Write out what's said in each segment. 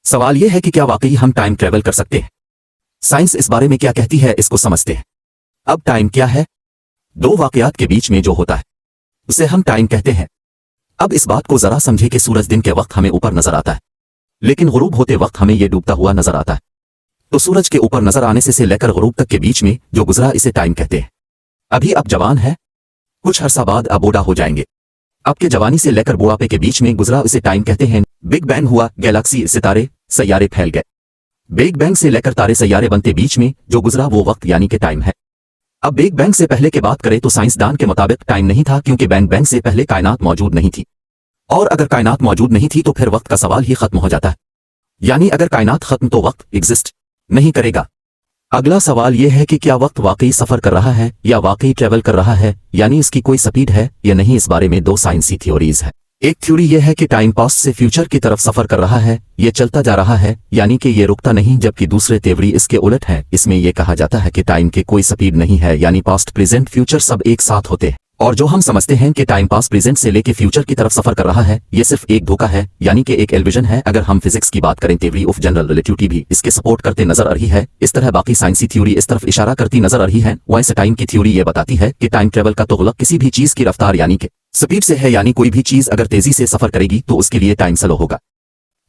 सवाल यह है कि क्या वाकई हम टाइम ट्रेवल कर सकते हैं? साइंस इस बारे में क्या कहती है इसको समझते हैं। अब टाइम क्या है? दो वाकयात के बीच में जो होता है उसे हम टाइम कहते हैं। अब इस बात को जरा समझे कि सूरज दिन के वक्त हमें ऊपर नजर आता है, लेकिन गुरूब होते वक्त हमें यह डूबता हुआ नजर आता है। तो सूरज के ऊपर नजर आने से लेकर गुरूब तक के बीच में जो गुजरा इसे टाइम कहते हैं। अभी आप जवान है, कुछ अरसा बाद आप बूढ़ा हो जाएंगे। आपके जवानी से लेकर बुढ़ापे के बीच में गुजरा इसे टाइम कहते हैं। बिग बैंग हुआ, गैलेक्सी, सितारे, सैयारे फैल गए। बिग बैंग से लेकर तारे सैयारे बनते बीच में जो गुजरा वो वक्त यानी कि टाइम है। अब बिग बैंग से पहले की बात करें तो साइंसदान के मुताबिक टाइम नहीं था, क्योंकि बैंग बैंग से पहले कायनात मौजूद नहीं थी। और अगर कायनात मौजूद नहीं थी तो फिर वक्त का सवाल ही खत्म हो जाता है। यानी अगर कायनात खत्म तो वक्त एग्जिस्ट नहीं करेगा। अगला सवाल यह है कि क्या वक्त वाकई सफर कर रहा है या वाकई ट्रेवल कर रहा है, यानी इसकी कोई स्पीड है या नहीं। इस बारे में दो साइंसी थ्योरीज है। एक थ्योरी यह है कि टाइम पास्ट से फ्यूचर की तरफ सफर कर रहा है, ये चलता जा रहा है, यानी कि ये रुकता नहीं। जबकि दूसरे थ्योरी इसके उलट है। इसमें यह कहा जाता है कि टाइम के कोई स्पीड नहीं है, यानी पास्ट, प्रेजेंट, फ्यूचर सब एक साथ होते हैं। और जो हम समझते हैं कि टाइम पास प्रेजेंट से लेके फ्यूचर की तरफ सफर कर रहा है, ये सिर्फ एक धोखा है, यानी कि एक इल्यूजन है। अगर हम फिजिक्स की बात करें, थ्योरी ऑफ जनरल रिलेटिविटी भी इसके सपोर्ट करते नजर आ रही है। इस तरह बाकी साइंसी थ्योरी इस तरफ इशारा करती नजर आ रही है। आइंस्टाइन की थ्योरी ये बताती है कि टाइम ट्रेवल का तगल्लुक किसी भी चीज की रफ्तार यानी कि स्पीड से है, यानी कोई भी चीज अगर तेजी से सफर करेगी तो उसके लिए टाइम स्लो होगा।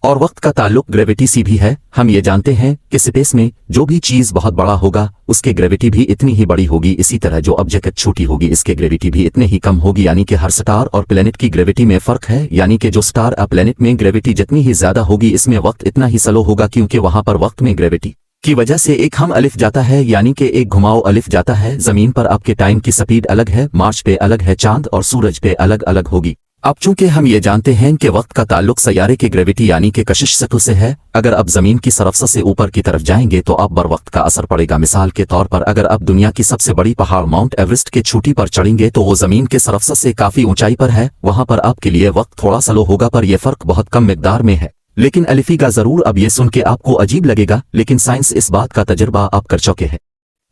और वक्त का ताल्लुक ग्रेविटी से भी है। हम ये जानते हैं कि स्पेस में जो भी चीज बहुत बड़ा होगा उसके ग्रेविटी भी इतनी ही बड़ी होगी। इसी तरह जो ऑब्जेक्ट छोटी होगी इसके ग्रेविटी भी इतने ही कम होगी। यानी कि हर स्टार और प्लेनेट की ग्रेविटी में फर्क है, यानी कि जो स्टार और प्लेनेट में ग्रेविटी जितनी ही ज्यादा होगी इसमें वक्त इतना ही स्लो होगा, क्योंकि वहां पर वक्त में ग्रेविटी की वजह से एक हम अलिफ जाता है, यानी कि एक घुमाव अलिफ जाता है। जमीन पर आपके टाइम की स्पीड अलग है, मार्स पे अलग है, चांद और सूरज पे अलग अलग होगी। अब चूंकि हम ये जानते हैं कि वक्त का ताल्लुक सैयारे की ग्रेविटी यानी कि कशिश सतह से है, अगर अब जमीन की सरफसा से ऊपर की तरफ जाएंगे तो अब बर वक्त का असर पड़ेगा। मिसाल के तौर पर अगर अब दुनिया की सबसे बड़ी पहाड़ माउंट एवरेस्ट के चोटी पर चढ़ेंगे तो वो जमीन के सरफसा से काफी ऊंचाई पर है, वहां पर आपके लिए वक्त थोड़ा स्लो होगा, पर यह फर्क बहुत कम मिकदार में है। लेकिन अलिफीगा जरूर। अब ये सुन के आपको अजीब लगेगा, लेकिन साइंस इस बात का तजुर्बा आप कर चुके हैं।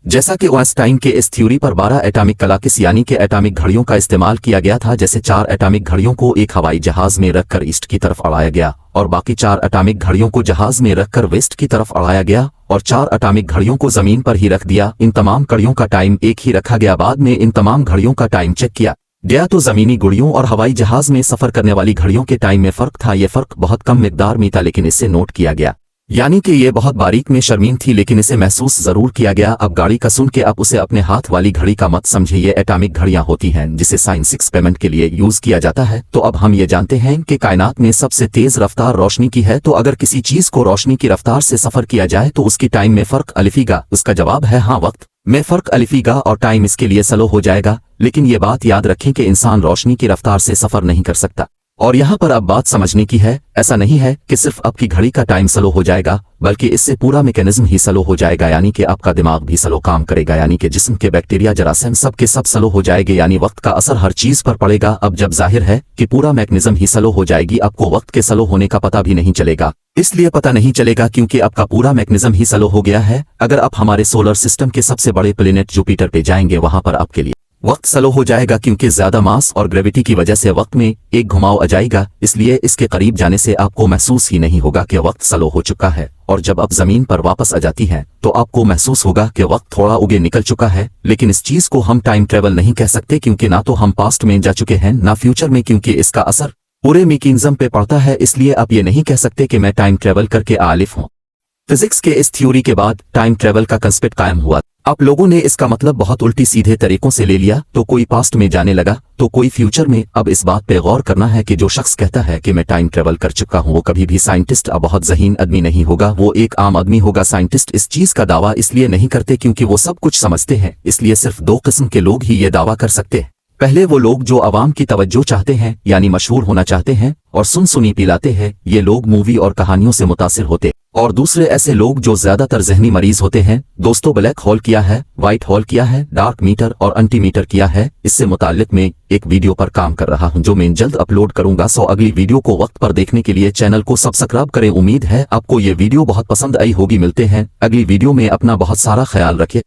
जैसा कि आइंस्टाइन के इस थ्योरी पर 12 एटॉमिक क्लॉक्स यानी कि एटॉमिक घड़ियों का इस्तेमाल किया गया था। जैसे 4 एटॉमिक घड़ियों को एक हवाई जहाज में रखकर ईस्ट की तरफ उड़ाया गया और बाकी 4 एटॉमिक घड़ियों को जहाज में रखकर वेस्ट की तरफ उड़ाया गया और 4 एटॉमिक घड़ियों को जमीन पर ही रख दिया। इन तमाम घड़ियों का टाइम एक ही रखा गया। बाद में इन तमाम घड़ियों का टाइम चेक किया गया तो जमीनी घड़ियों और हवाई जहाज में सफर करने वाली घड़ियों के टाइम में फर्क था। यह फर्क बहुत कम मिकदार में था, लेकिन इससे नोट किया गया, यानी कि ये बहुत बारीक में शर्मीन थी, लेकिन इसे महसूस जरूर किया गया। अब गाड़ी का सुन के आप उसे अपने हाथ वाली घड़ी का मत समझे। ये एटॉमिक घड़ियां होती हैं जिसे साइंस एक्सपेरिमेंट के लिए यूज किया जाता है। तो अब हम ये जानते हैं कि कायनात में सबसे तेज रफ्तार रोशनी की है। तो अगर किसी चीज को रोशनी की रफ्तार से सफर किया जाए तो उसकी टाइम में फर्क अलिफीगा। उसका जवाब है हाँ, वक्त में फर्क अलिफीगा और टाइम इसके लिए स्लो हो जाएगा। लेकिन ये बात याद रखें कि इंसान रोशनी की रफ्तार से सफर नहीं कर सकता। और यहाँ पर अब बात समझने की है, ऐसा नहीं है कि सिर्फ आपकी घड़ी का टाइम स्लो हो जाएगा, बल्कि इससे पूरा मैकेनिज्म ही स्लो हो जाएगा। यानी कि आपका दिमाग भी स्लो काम करेगा, यानी कि जिस्म के बैक्टीरिया, जरासीम सब के सब स्लो हो जाएंगे, यानी वक्त का असर हर चीज पर पड़ेगा। अब जब जाहिर है कि पूरा मैकेनिज्म ही स्लो हो जाएगी, आपको वक्त के स्लो होने का पता भी नहीं चलेगा। इसलिए पता नहीं चलेगा क्योंकि आपका पूरा मैकेनिज्म ही स्लो हो गया है। अगर आप हमारे सोलर सिस्टम के सबसे बड़े प्लेनेट जुपिटर पे जाएंगे, वहां पर आपके लिए वक्त स्लो हो जाएगा, क्योंकि ज्यादा मास और ग्रेविटी की वजह से वक्त में एक घुमाव आ जाएगा। इसलिए इसके करीब जाने से आपको महसूस ही नहीं होगा कि वक्त स्लो हो चुका है। और जब आप जमीन पर वापस आ जाती हैं तो आपको महसूस होगा कि वक्त थोड़ा आगे निकल चुका है। लेकिन इस चीज को हम टाइम ट्रेवल नहीं कह सकते, क्योंकि ना तो हम पास्ट में जा चुके हैं ना फ्यूचर में, क्योंकि इसका असर पूरे मैकेनिज्म पे पड़ता है। इसलिए आप ये नहीं कह सकते कि मैं टाइम ट्रेवल करके आलिफ हूँ। फिजिक्स के इस थ्योरी के बाद टाइम ट्रेवल का कंसेप्ट कायम हुआ। आप लोगों ने इसका मतलब बहुत उल्टी सीधे तरीकों से ले लिया, तो कोई पास्ट में जाने लगा तो कोई फ्यूचर में। अब इस बात पे गौर करना है कि जो शख्स कहता है कि मैं टाइम ट्रेवल कर चुका हूं वो कभी भी साइंटिस्ट और बहुत ज़हीन आदमी नहीं होगा, वो एक आम आदमी होगा। साइंटिस्ट इस चीज का दावा इसलिए नहीं करते क्योंकि वो सब कुछ समझते हैं। इसलिए सिर्फ 2 किस्म के लोग ही ये दावा कर सकते हैं। पहले वो लोग जो आवाम की तवज्जो चाहते हैं, यानी मशहूर होना चाहते हैं और सुनी पिलाते हैं, ये लोग मूवी और कहानियों से मुतासिर होते। और दूसरे ऐसे लोग जो ज्यादातर जहनी मरीज होते हैं। दोस्तों, ब्लैक होल किया है, व्हाइट होल किया है, डार्क मीटर और एंटीमीटर किया है, इससे मुताल्लिक मैं एक वीडियो पर काम कर रहा हूं जो मैं जल्द अपलोड करूंगा। सो अगली वीडियो को वक्त पर देखने के लिए चैनल को सब्सक्राइब करें। उम्मीद है आपको ये वीडियो बहुत पसंद आई होगी। मिलते हैं अगली वीडियो में। अपना बहुत सारा ख्याल रखें।